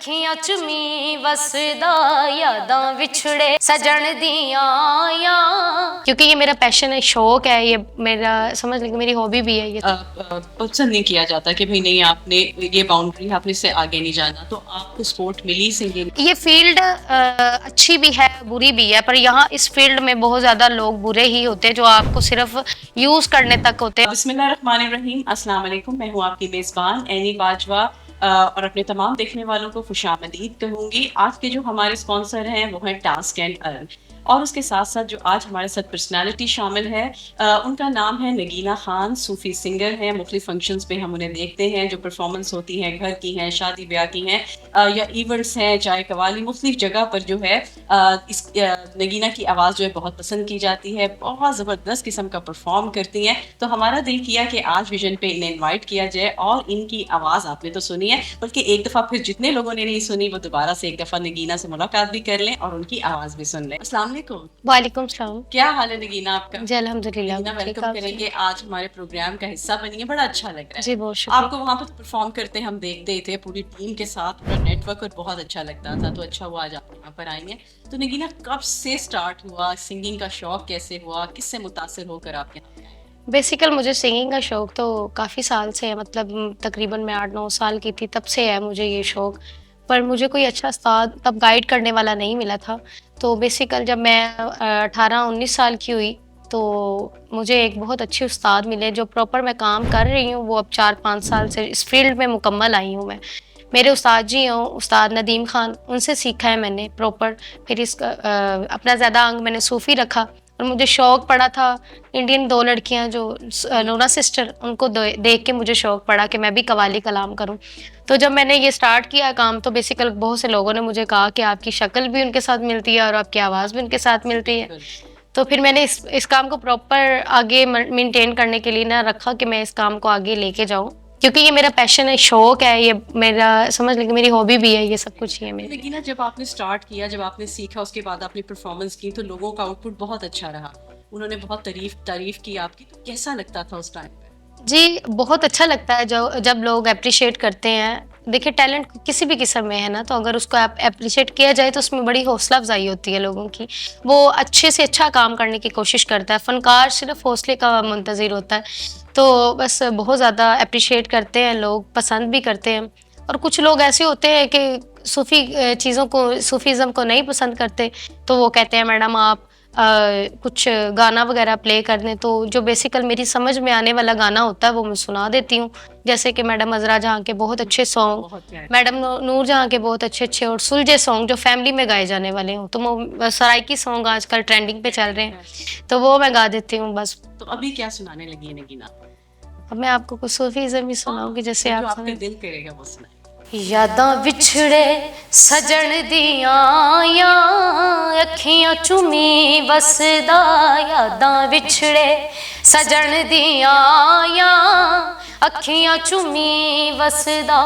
अखियां चुमी वसदा यादां विछड़े सजन दियां आया। क्योंकि ये मेरा पैशन है, शौक है, ये मेरा समझ लीजिए मेरी हॉबी भी है। ये पसंद नहीं किया जाता कि भाई नहीं आपने ये बाउंड्री आपने इससे आगे नहीं जाना, तो आपको सपोर्ट मिली सिंगिंग? ये फील्ड अच्छी भी है बुरी भी है, पर यहाँ इस फील्ड में बहुत ज्यादा लोग बुरे ही होते हैं जो आपको सिर्फ यूज करने तक होते हैं। बिस्मिल्लाहिर्रहमानिर्रहीम, अस्सलाम वालेकुम। मैं हूँ आपकी मेज़बान एनी बाजवा और अपने तमाम देखने वालों को खुशामदीद कहूँगी। आज के जो हमारे स्पॉन्सर हैं वो हैं टास्क एंड अर्न, और उसके साथ साथ जो आज हमारे साथ पर्सनालिटी शामिल है उनका नाम है नगीना खान। सूफ़ी सिंगर हैं, मुख्तलिफ फंक्शंस पे हम उन्हें देखते हैं, जो परफॉर्मेंस होती हैं घर की हैं, शादी ब्याह की हैं या इवेंट्स हैं, चाहे कवाली, मुख्तलिफ जगह पर जो है इस नगीना की आवाज़ जो है बहुत पसंद की जाती है, बहुत ज़बरदस्त किस्म का परफॉर्म करती हैं। तो हमारा दिल किया कि आज विजन पे इन्हें इन्वाइट किया जाए और इनकी आवाज़ आपने तो सुनी है, बल्कि एक दफ़ा फिर जितने लोगों ने नहीं सुनी वो दोबारा से एक दफ़ा नगीना से मुलाकात भी कर लें और उनकी आवाज़ भी सुन लें। अस्सलाम वालेकुम। वालेकुम सलाम। क्या हाल है नगीना आपका? जी अल्हम्दुलिल्लाह। नगीना, वेलकम करेंगे। आज हमारे प्रोग्राम का हिस्सा बनिए, बड़ा अच्छा लग रहा है। जी बहुत शुक्रिया। आपको वहाँ पर परफॉर्म करते हम देखते थे पूरी टीम के साथ, पूरा नेटवर्क, और बहुत अच्छा लगता था। तो अच्छा हुआ आज आप यहाँ पर आई हैं। तो नगीना, कब से स्टार्ट हुआ सिंगिंग का शौक, कैसे हुआ, किससे मुतासिर होकर आप यहाँ आए? बेसिकल मुझे सिंगिंग का शौक तो काफ़ी साल से है, मतलब तकरीबन मैं 8-9 साल की थी तब से है मुझे ये शौक। पर मुझे कोई अच्छा उस्ताद तब गाइड करने वाला नहीं मिला था। तो बेसिकल जब मैं 18-19 साल की हुई तो मुझे एक बहुत अच्छे उस्ताद मिले जो प्रॉपर मैं काम कर रही हूँ, वो अब 4-5 साल से इस फील्ड में मुकम्मल आई हूँ मैं। मेरे उस्ताद जी हैं उस्ताद नदीम खान, उनसे सीखा है मैंने प्रॉपर। फिर इसका अपना ज़्यादा अंग मैंने सूफ़ी रखा और मुझे शौक़ पड़ा था इंडियन 2 लड़कियां जो नूना सिस्टर, उनको देख के मुझे शौक़ पड़ा कि मैं भी कवाली कलाम करूं। तो जब मैंने ये स्टार्ट किया काम तो बेसिकल बहुत से लोगों ने मुझे कहा कि आपकी शक्ल भी उनके साथ मिलती है और आपकी आवाज़ भी उनके साथ मिलती है। तो फिर मैंने इस काम को प्रॉपर आगे मेंटेन करने के लिए ना रखा कि मैं इस काम को आगे लेके जाऊँ, क्योंकि ये मेरा पैशन है, शौक है, ये मेरा समझ लीजिए मेरी हॉबी भी है, ये सब कुछ ही है मेरी। लेकिन ना जब आपने स्टार्ट किया, जब आपने सीखा, उसके बाद आपने परफॉर्मेंस की तो लोगों का आउटपुट बहुत अच्छा रहा, उन्होंने बहुत तारीफ की आपकी, तो कैसा लगता था उस टाइम पे? जी बहुत अच्छा लगता है जब लोग अप्रिशिएट करते हैं। देखिए टैलेंट किसी भी किस्म में है ना, तो अगर उसको अप्रिशिएट किया जाए तो उसमें बड़ी हौसला अफजाई होती है लोगों की। वो अच्छे से अच्छा काम करने की कोशिश करता है, फनकार सिर्फ हौसले का मुंतज़िर होता है। तो बस बहुत ज़्यादा अप्रिशिएट करते हैं लोग, पसंद भी करते हैं। और कुछ लोग ऐसे होते हैं कि सूफ़ी चीज़ों को, सूफ़ीज़्म को नहीं पसंद करते, तो वो कहते हैं मैडम आप कुछ गाना वगैरह प्ले कर दें। तो जो बेसिकल मेरी समझ में आने वाला गाना होता है वो मैं सुना देती हूँ। जैसे कि मैडम अज़रा जहाँ के बहुत अच्छे सॉन्ग, मैडम नूर जहाँ के बहुत अच्छे और सुलझे सॉन्ग जो फैमिली में गाए जाने वाले हों, तो वो सराइकी सॉन्ग आजकल ट्रेंडिंग पे चल रहे हैं, तो वो मैं गा देती हूँ बस। तो अभी क्या सुनाने लगी है नगीना? अब मैं आपको कुछ सूफीज़्म ही सुनाऊंगी, जैसे जो आप आपका दिल करेगा वो सुनाए। यादां विछड़े सजन दियां आया, अखियां चुमी वसदा यादां विछड़े सजन दियां आया, अखियां चुमी वसदा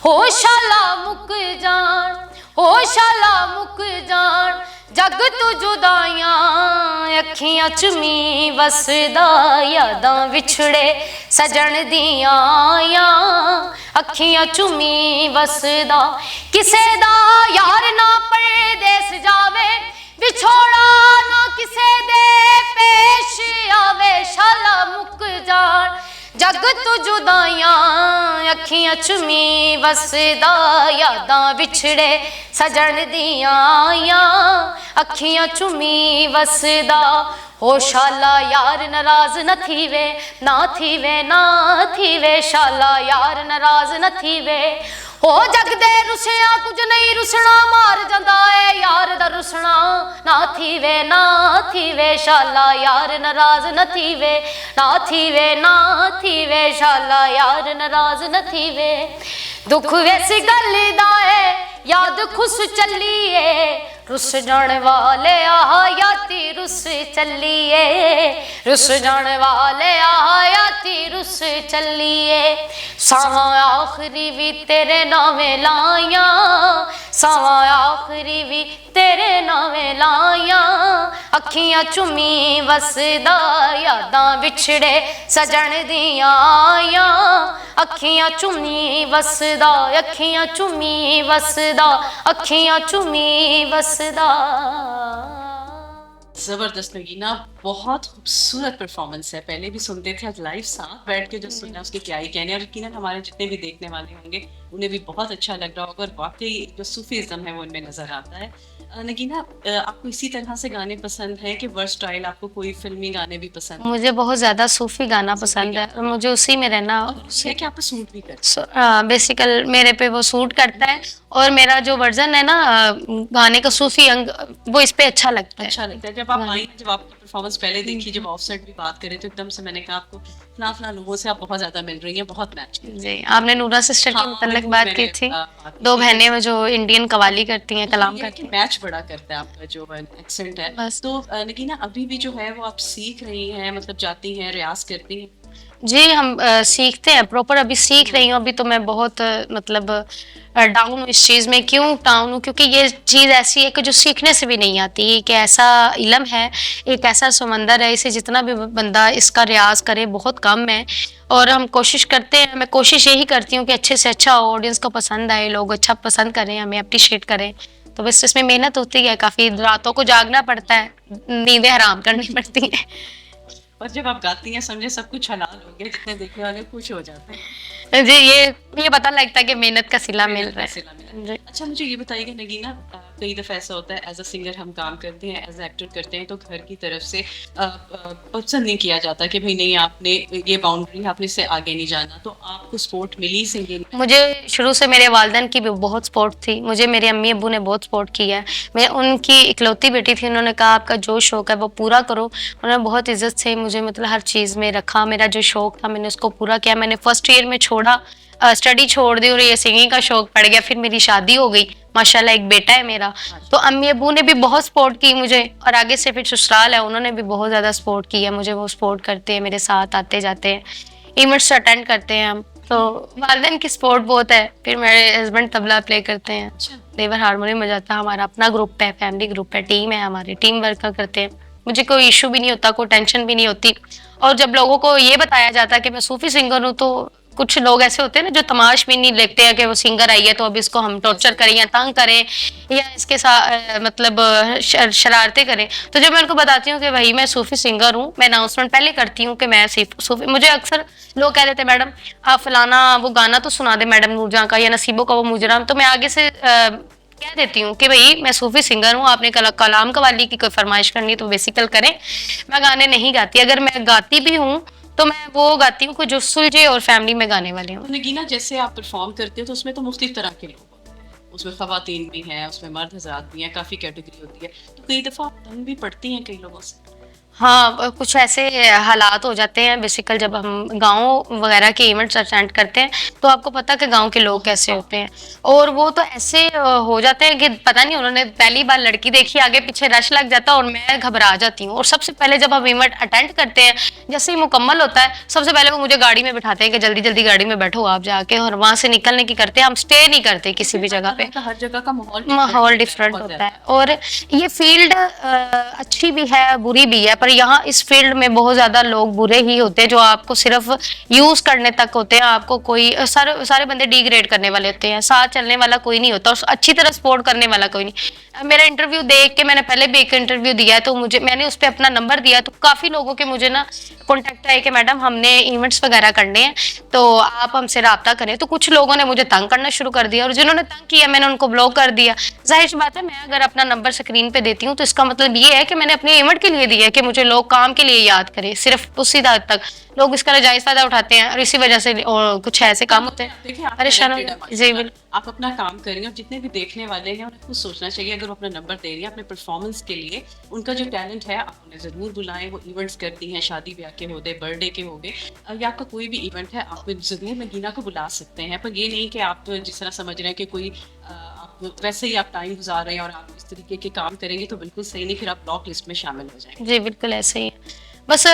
होशाला मुक जान, होशाला मुक जान जग तो जुदाइयां, अखियां चुमी वसदा यादां विछड़े सजन दियां आया, अखियां चुमी वसदा किसे दा यार ना परदेस जावे, विछोड़ा ना किसे दे पेश आवे, शाला मुक जान जग तो जुदाइयां, अखियां चुमी वसदा यादां विछड़े सजन दियां आया, अखियां चुमी वसदा ओ शाला यार नाराज न थीवे, ना थीवे ना थीवे, शाला यार नाराज न थीवे, हो जगदे रुसिया कुछ नहीं रुसना, मार जांदा है यार दा रुसना, ना थीवे शाला यार नाराज न थीवे, ना थीवे शाला यार नाराज न थीवे। दुख वैसी गल दा है याद खुश चलिए, रुस जाने वाले आयाती रुस चलिए, रुस जाने वाले आयाती रुस चलिए, साहां आखरी भी तेरे नावे लाइया, सावा आखरी भी तेरे नावे लाया, अखियां चुमी वसदा यादां बिछड़े सजन दियां आया, अखियां चुमी वसदा, अखियां चुमी वसदा, अखियां चुमी वसदा। जबरदस्त नगीना, बहुत खूबसूरत परफॉर्मेंस है। पहले भी सुनते थे, आज लाइव साथ बैठ के जो सुनना उसके क्या ही कहने। और यकीनन हमारे जितने भी देखने वाले होंगे उन्हें भी बहुत अच्छा लग रहा होगा और वाकई जो सूफीज़्म है वो उनमें नजर आता है। नगीना, आपको इसी तरह से गाने पसंद हैं कि वर्सटाइल, आपको कोई फिल्मी गाने भी पसंद हैं? मुझे बहुत ज़्यादा सूफ़ी गाना सूफी पसंद है गाना और मुझे उसी में रहना, और ये है कि आपको सूट भी करता बेसिकल मेरे पे वो सूट करता है। और मेरा जो वर्जन है ना गाने का सूफ़ी अंग, वो इस पे अच्छा लगता है, है। अच्छा लगता है। जब आप आई, जब आपकी परफॉर्मेंस पहले देखी, जब ऑफसेट भी बात करें तो एकदम से मैंने कहा आपको फलां फलां लोगों से आप बहुत ज़्यादा मिल रही हैं, बहुत मैच करती जी, आपने नूरा सिस्टर हाँ, के मुतल्लिक बिल्कुल बात मैंने की थी। बात की 2 थी। बहनें वो जो इंडियन कव्वाली करती हैं, कलाम ये है करती कि हैं। मैच बड़ा करता है आपका जो एक्सेंट है। बस तो नगीना, अभी भी जो है वो आप सीख रही हैं, मतलब जाती हैं, रियाज़ करती हैं? जी, हम सीखते हैं प्रॉपर, अभी सीख रही हूँ। अभी तो मैं बहुत मतलब डाउन हूँ इस चीज़ में। क्यों डाउन हूँ? क्योंकि ये चीज़ ऐसी है कि जो सीखने से भी नहीं आती। एक ऐसा इल्म है, एक ऐसा समंदर है, इसे जितना भी बंदा इसका रियाज़ करे बहुत कम है। और हम कोशिश करते हैं, मैं कोशिश यही करती हूँ कि अच्छे से अच्छा हो, ऑडियंस को पसंद आए, लोग अच्छा पसंद करें, हमें एप्रिशिएट करें। तो बस इसमें मेहनत होती है, काफ़ी रातों को जागना पड़ता है, नींदें हराम करनी पड़ती हैं। और जब आप गाती हैं समझे सब कुछ हलाल हो गया, जितने देखने वाले खुश हो जाते हैं। जी, ये पता लगता है कि मेहनत का सिला मिल मेहनत रहा का है। सिला मिला। जी। अच्छा, मुझे ये बताइए कि नगीना, कई दफ़ा ऐसा होता है एज़ अ सिंगर हम काम करते हैं, एज़ अ एक्टर करते हैं तो घर की तरफ से पसंद नहीं किया जाता कि भई नहीं, आपने ये बाउंड्री है, आपने इससे आगे नहीं जाना। तो आपको सपोर्ट मिली सिंगिंग में? मुझे शुरू से मेरे वालिदैन की भी बहुत सपोर्ट थी। मुझे मेरे अम्मी-अब्बू ने बहुत सपोर्ट किया है। मैं उनकी इकलौती बेटी थी, उन्होंने कहा आपका जो शौक है वो पूरा करो। उन्होंने बहुत इज़्ज़त से मुझे मतलब हर चीज़ में रखा। मेरा जो शौक था मैंने उसको पूरा किया। मैंने फर्स्ट ईयर में छोड़ा, स्टडी छोड़ दी और ये सिंगिंग का शौक पड़ गया। फिर मेरी शादी हो गई। माशाल्लाह एक बेटा है मेरा। तो अम्मी-अब्बू ने भी बहुत सपोर्ट की मुझे। और आगे से फिर ससुराल है, उन्होंने भी बहुत ज़्यादा सपोर्ट किया मुझे। वो सपोर्ट करते हैं, मेरे साथ आते-जाते हैं। इवेंट्स अटेंड करते हैं हम। तो वालिदैन की सपोर्ट बहुत है। फिर मेरे हस्बैंड तबला प्ले करते हैं, अच्छा। देवर हारमोनियम बजाता है। हमारा अपना ग्रुप है, फैमिली ग्रुप है, टीम है हमारी, टीम वर्क करते हैं। मुझे कोई इशू भी नहीं होता, कोई टेंशन भी नहीं होती। और जब लोगों को ये बताया जाता है कि मैं सूफी सिंगर हूँ, तो कुछ लोग ऐसे होते हैं ना जो तमाश भी नहीं देखते हैं कि वो सिंगर आई है तो अब इसको हम टॉर्चर करें या तंग करें या इसके साथ मतलब शरारतें करें। तो जब मैं उनको बताती हूँ कि भाई मैं सूफी सिंगर हूँ, मैं अनाउंसमेंट पहले करती हूँ कि मैं सूफी, मुझे अक्सर लोग कह देते मैडम आप फलाना वो गाना तो सुना दे मैडम नूरजहां का या नसीबों का वो मुजराम। तो मैं आगे से कह देती हूँ कि भाई मैं सूफी सिंगर हूँ, आपने कलाम कवाली की कोई फरमाइश करनी है तो बेसिकल करें। मैं गाने नहीं गाती, अगर मैं गाती भी हूँ तो मैं वो गाती हूँ जो सुलझे और फैमिली में गाने वाले हूँ। तो नगीना, जैसे आप परफॉर्म करते हो तो उसमें तो मुख्तलिफ तरह के लोग होते हैं, उसमें खवातीन भी हैं, उसमें मर्द हजरात भी हैं, काफ़ी कैटेगरी होती है। तो कई दफ़ा आप तंग भी पड़ती हैं कई लोगों से? हाँ, कुछ ऐसे हालात हो जाते हैं बेसिकल जब हम गाँव वगैरह के इवेंट्स अटेंड करते हैं, तो आपको पता है कि गाँव के लोग कैसे होते हैं। और वो तो ऐसे हो जाते हैं कि पता नहीं उन्होंने पहली बार लड़की देखी, आगे पीछे रश लग जाता है और मैं घबरा जाती हूँ। और सबसे पहले जब हम इवेंट अटेंड करते हैं, जैसे ही मुकम्मल होता है, सबसे पहले वो मुझे गाड़ी में बिठाते हैं कि जल्दी-जल्दी गाड़ी में बैठो आप जाके, और वहाँ से निकलने की करते हैं, हम स्टे नहीं करते किसी भी जगह पे। हर जगह का माहौल माहौल डिफरेंट बहुत होता ज़्यादा। है। और ये फील्ड अच्छी भी है बुरी भी है, पर यहाँ इस फील्ड में बहुत ज्यादा लोग बुरे ही होते हैं जो आपको सिर्फ यूज करने तक होते हैं। आपको कोई सारे सारे बंदे डिग्रेड करने वाले होते हैं, साथ चलने वाला कोई नहीं होता और अच्छी तरह सपोर्ट करने वाला कोई नहीं। मेरा इंटरव्यू देख के, मैंने पहले भी एक इंटरव्यू दिया है तो मैंने उस पर अपना नंबर दिया, तो काफी लोगों के मुझे ना कॉन्टेक्ट आए कि मैडम हमने इवेंट्स वगैरह करने हैं तो आप हमसे रब्ता करें। तो कुछ लोगों ने मुझे तंग करना शुरू कर दिया और जिन्होंने तंग किया मैंने उनको ब्लॉक कर दिया। जाहिर सी बात है, मैं अगर अपना नंबर स्क्रीन पे देती हूँ तो इसका मतलब ये है कि मैंने अपने इवेंट के लिए दिया है कि मुझे लोग काम के लिए याद करें, सिर्फ उसी हद तक। लोग इसका नाजायज फायदा उठाते हैं और इसी वजह से कुछ ऐसे काम होते हैं देखिए, आप परेशान हो talented हैं जाते हैं। जी माशाल्लाह। बिल्कुल। आप अपना काम कर रही हैं और जितने भी देखने वाले हैं उन्हें खुद सोचना चाहिए, अगर वो अपना नंबर दे रही हैं अपने परफॉर्मेंस के लिए, उनका जो टैलेंट है आप उन्हें ज़रूर बुलाएं। वो इवेंट्स करती हैं, शादी ब्याह के हो गए, बर्थडे के हो गए, या आपका कोई भी इवेंट है, आप ज़रूर नगीना को बुला सकते हैं। पर ये नहीं कि आप जिस तरह समझ रहे हैं कि कोई आप वैसे ही आप टाइम गुजार रहे हैं और आप इस तरीके के काम करेंगे तो बिल्कुल सही नहीं, फिर आप ब्लॉक लिस्ट में शामिल हो जाएंगे। जी बिल्कुल ऐसे ही है। बस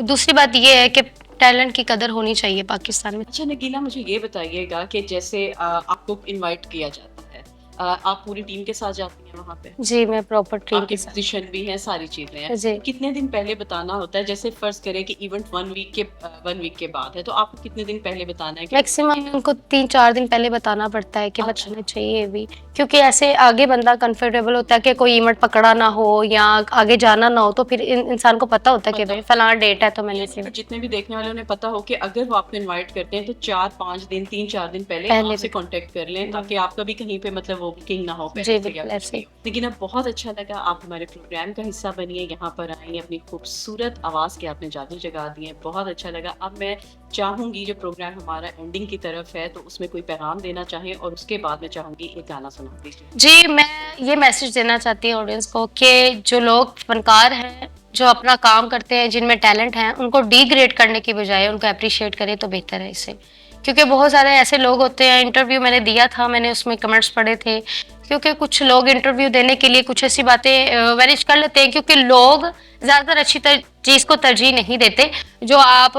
दूसरी बात ये है कि टैलेंट की कदर होनी चाहिए पाकिस्तान में। अच्छा नगीना, मुझे ये बताइएगा कि जैसे आपको इनवाइट किया जाता है आप पूरी टीम के साथ जाती हैं वहाँ पे? जी, मैं प्रॉपर टीम आपके के साथ। पोजीशन भी है, सारी चीज़ें हैं। जी। कितने दिन पहले बताना होता है? जैसे फ़र्ज़ करें कि इवेंट 1 वीक के बाद है, तो आपको कितने दिन पहले बताना है कि मैक्सिमम उनको 3-4 दिन पहले बताना पड़ता है कि अच्छा। बताना चाहिए भी, क्योंकि ऐसे आगे बंदा कंफर्टेबल होता है कि कोई इवेंट पकड़ा ना हो या आगे जाना ना हो, तो फिर इंसान को पता होता है कि पता भाई फलाना डेट है तो मैंने यानी इसे कि जितने भी देखने वाले उन्हें पता हो कि अगर वो आपको इनवाइट करते हैं तो 4-5 दिन 3-4 दिन पहले पहले आपसे बता। कांटेक्ट कर लें ताकि आपका भी कहीं पे मतलब वो बुकिंग ना हो जी पहले से या बिल्कुल कुछ ऐसे भी ही। हो। लेकिन अब बहुत अच्छा लगा आप हमारे प्रोग्राम का हिस्सा बनिए, यहाँ पर आई, अपनी खूबसूरत आवाज़ के आपने जादू जगा दिए, बहुत अच्छा लगा। अब मैं चाहूँगी जो प्रोग्राम हमारा एंडिंग की तरफ है तो उसमें कोई पैगाम देना चाहें और उसके बाद मैं चाहूँगी एक गाना सुना दीजिए। जी, मैं ये मैसेज देना चाहती हूँ ऑडियंस को कि जो लोग फनकार हैं, जो अपना काम करते हैं, जिनमें टैलेंट है, उनको डिग्रेड करने की बजाय उनको एप्रिशिएट करें तो बेहतर है इससे। क्योंकि बहुत सारे ऐसे लोग होते हैं, इंटरव्यू मैंने दिया था, मैंने उसमें कमेंट्स पढ़े थे, क्योंकि कुछ लोग इंटरव्यू देने के लिए कुछ ऐसी बातें मैनेज कर लेते हैं, क्योंकि लोग ज़्यादातर अच्छी चीज़ को तरजीह नहीं देते। जो आप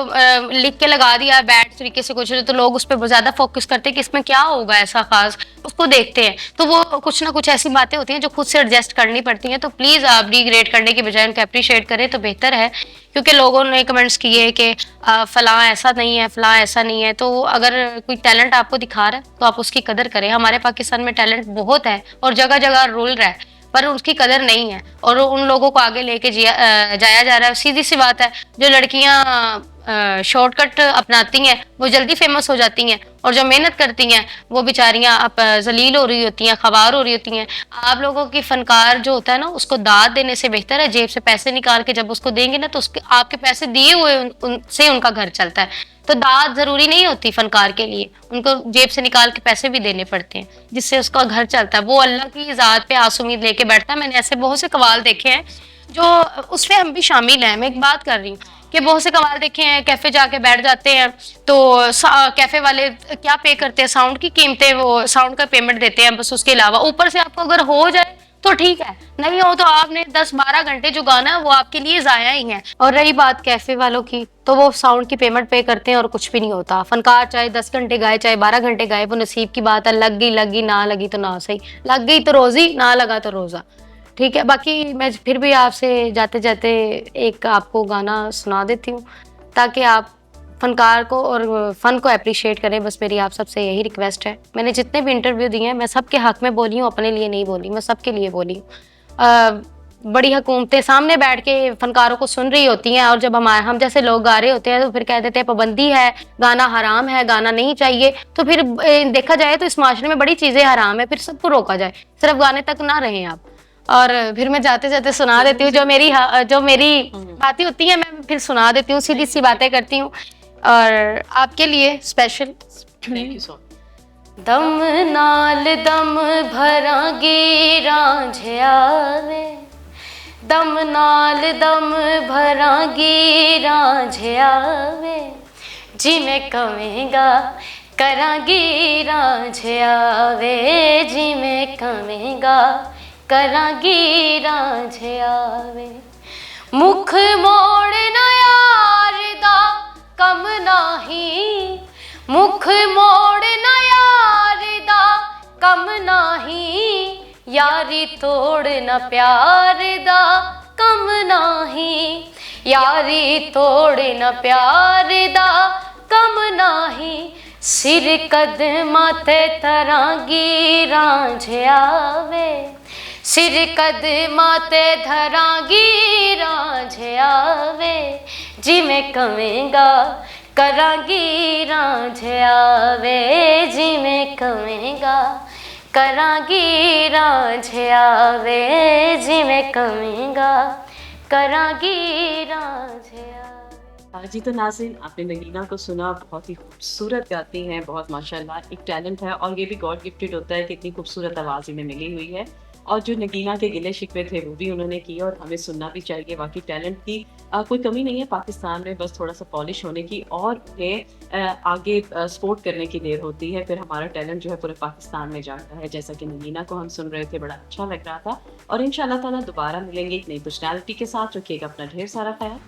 लिख के लगा दिया बैड तरीके से कुछ, तो लोग उस पर ज़्यादा फोकस करते हैं कि इसमें क्या होगा ऐसा खास, उसको देखते हैं। तो वो कुछ ना कुछ ऐसी बातें होती हैं जो खुद से एडजस्ट करनी पड़ती हैं। तो प्लीज़ आप डिग्रेड करने की बजाय उनको अप्रिशिएट करें तो बेहतर है, क्योंकि लोगों ने कमेंट्स किए कि फलां ऐसा नहीं है, फलां ऐसा नहीं है। तो अगर कोई टैलेंट आपको दिखा रहा है तो आप उसकी कदर करें। हमारे पाकिस्तान में टैलेंट बहुत है और जगह जगह रूल रहा है, पर उसकी कदर नहीं है और उन लोगों को आगे लेके जाया जा रहा है। सीधी सी बात है, जो लड़कियां शॉर्टकट अपनाती हैं वो जल्दी फेमस हो जाती हैं, और जो मेहनत करती हैं वो बेचारियां अब जलील हो रही होती हैं, खवार हो रही होती हैं। आप लोगों की फनकार जो होता है ना, उसको दाद देने से बेहतर है जेब से पैसे निकाल के जब उसको देंगे ना, तो उसके आपके पैसे दिए हुए उनसे उनका घर चलता है। तो दाद जरूरी नहीं होती फनकार के लिए, उनको जेब से निकाल के पैसे भी देने पड़ते हैं जिससे उसका घर चलता है। वो अल्लाह की ज़ात पे आस उम्मीद लेके बैठता है। मैंने ऐसे बहुत से कवाल देखे हैं जो उसमें हम भी शामिल हैं। मैं एक बात कर रही हूँ कि बहुत से कवाल देखे हैं, कैफे जाके बैठ जाते हैं तो कैफे वाले क्या पे करते हैं, साउंड की कीमतें, वो साउंड का पेमेंट देते हैं बस, उसके अलावा ऊपर से आपको अगर हो जाए तो ठीक है, नहीं हो तो आपने 10-12 घंटे जो गाना है वो आपके लिए जाया ही है। और रही बात कैफे वालों की, तो वो साउंड की पेमेंट पे करते हैं और कुछ भी नहीं होता। फनकार चाहे 10 घंटे गाए चाहे 12 घंटे गाए, वो नसीब की बात है। लग गई ना लगी तो ना सही, लग गई तो रोजी, ना लगा तो रोजा। ठीक है, बाकी मैं फिर भी आपसे जाते जाते एक आपको गाना सुना देती हूँ ताकि आप फनकार को और फन को अप्रिशिएट करें। बस मेरी आप सबसे यही रिक्वेस्ट है। मैंने जितने भी इंटरव्यू दिए हैं मैं सबके हक में बोली हूँ, अपने लिए नहीं बोली, मैं सबके लिए बोली हूँ। बड़ी हुकूमतें सामने बैठ के फनकारों को सुन रही होती हैं, और जब हम जैसे लोग गा रहे होते हैं तो फिर कह देते हैं पाबंदी है, गाना हराम है, गाना नहीं चाहिए। तो फिर देखा जाए तो इस माशरे में बड़ी चीज़ें हराम है, फिर सबको रोका जाए, सिर्फ गाने तक ना रहें आप। और फिर मैं जाते जाते सुना देती हूँ जो मेरी बातें होती हैं, मैं फिर सुना देती हूँ, सीधी सी बातें करती हूँ और आपके लिए स्पेशल। थैंक यू सो दम नाल दम भरांगे रांझिया वे, दम नाल दम भरांगे रांझिया वे, जिवें कवेंगा करांगी रांझिया वे, जिवें कवेंगा करांगी रांझिया वे। मुख मोड़ ना यार दा कम नाही, मुख मोड़ ना यार दा कम नाही, यारी तोड़ ना प्यार दा कम नाही, यारी तोड़ ना प्यार दा कम नाही, सिर कदमां ते धरांगी रांझिया वे, सिर कदमां ते धरांगी रांझिया वे, जिवें कवेंगा करांगी रांझिया वे, जिवें कवेंगा करांगी रांझिया वे, जिवें कवेंगा करांगी रांझिया। जी तो नाज़रीन, आपने नगीना को सुना, बहुत ही खूबसूरत गाती हैं, बहुत माशाल्लाह एक टैलेंट है और ये भी गॉड गिफ्टेड होता है कि इतनी खूबसूरत आवाज़ इन्हें मिली हुई है। और जो नगीना के गिले शिकवे थे वो भी उन्होंने किए और हमें सुनना भी चाहिए। बाकी टैलेंट की कोई कमी नहीं है पाकिस्तान में, बस थोड़ा सा पॉलिश होने की और उन्हें आगे सपोर्ट करने की देर होती है, फिर हमारा टैलेंट जो है पूरे पाकिस्तान में जाता है। जैसा कि नगीना को हम सुन रहे थे, बड़ा अच्छा लग रहा था। और इंशाल्लाह ताला दोबारा मिलेंगे एक नई पर्सनैलिटी के साथ। रखिएगा अपना ढेर सारा ख्याल।